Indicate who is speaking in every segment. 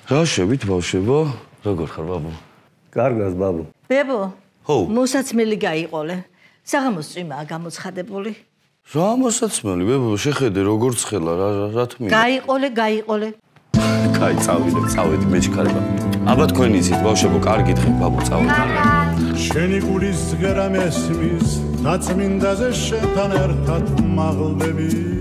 Speaker 1: რა შევით ბავშვებო? როგორ ხარ ბაბუ?
Speaker 2: კარგად ბაბუ.
Speaker 3: ბებო.
Speaker 1: ხო.
Speaker 3: მოსაცმელი გაიყოლე. საღამოს წვიმაა გამოცხადებული.
Speaker 1: რა მოსაცმელი ბებო, შეხედე როგორც ხელა რა თქმა უნდა.
Speaker 3: გაიყოლე.
Speaker 1: კაი, წავედი მეჩქარება. აბა თქვენი იცით ბავშვებო, კარგი დღე ბაბუ წავედი.
Speaker 4: შენი გულის ზღერა მესმის, დაწმინდაზე შენთან ერთად მაღლდები.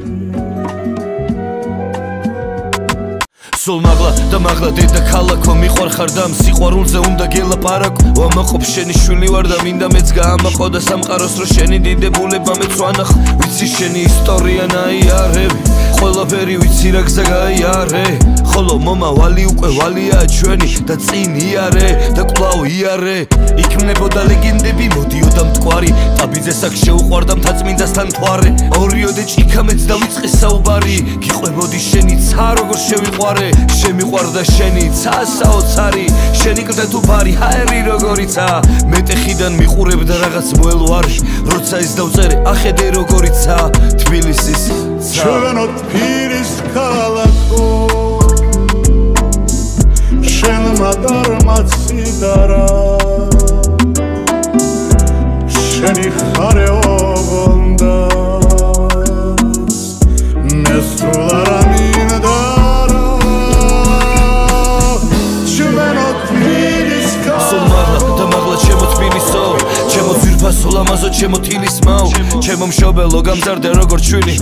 Speaker 5: სულ მაღლა და მაღლა დედა ქალაქო მიყვარხარ და სიყვარულზე უნდა გელაპარაკო ვამაყობ შენი შვილი ვარ და მინდა მეც გაამაყო და სამყაროს რო შენი დიდებულება მეც ვანახ ვიცი შენი ისტორია ნაიარები ყველაფერი ვიცი რა გზა გაიარე ხოლო მომავალი უკვე ვალია ჩვენი და წინ იარე და კვლავ იარე იქნებოდა ლეგენდები მოდიოდა მტკვარი ტაბიძეს აქ შეუყვარდა მთაწმინდასთან მთვარე ორიოდე ჭიქა მეც დავიწყე საუბარი გიყვებოდი შენი ცა როგორ შევიყვარე შემიყვარდა შენი ცა საოცარი შენი კლდე თუ ფარი ჰაერი როგორიცა მეტეხიდან მიყურებდა რაღაც მოელვარი როცა ის დავწერე ახედე როგორიცა თბილისის
Speaker 4: ჩვენო თბილის ქალაქო შენმა დარმაციდარა შენი ხარე ოგონდა მე სულ არ ამინდა
Speaker 5: სულამაზო ჩემო თილის მაო ჩემო მშობელო გამზარდე როგორ ჩვილი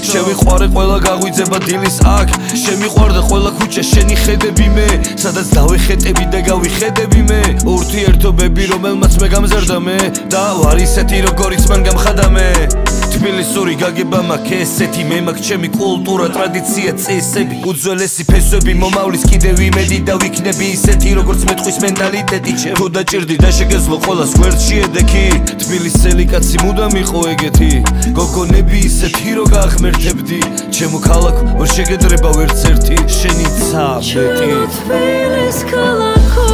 Speaker 5: შევიყვარე ყველა გაღვიძება დილის აქ შემიყვარდა ყველა ქუჩა შენი ხედები მე სადაც დავეხეტები და გავიხედები მე ურთიერთობები რომელმაც მე გამზარდა მე და ვარ ისეთი როგორიც მან გამხადა მე თბილისური გაგება მაქვს ესეთი მე მაქვს ჩემი კულტურა ტრადიცია წესები უძველესი ფესვები მომავლის კიდევ იმედი და ვიქნები ისეთი როგორც მეტყვის მენტალიტეტი ჩემო დაჭირდი და შეგეძლო ყველას გვერდში ედექი თბილისელი კაცი მუდამ იყო ეგეთი გოგონები ისეთი რო გაახმერთებდი ჩემო ქალაქო ვერ შეგედრება ვერც ერთი შენი ცა მეტი
Speaker 6: თბილის ქალაქო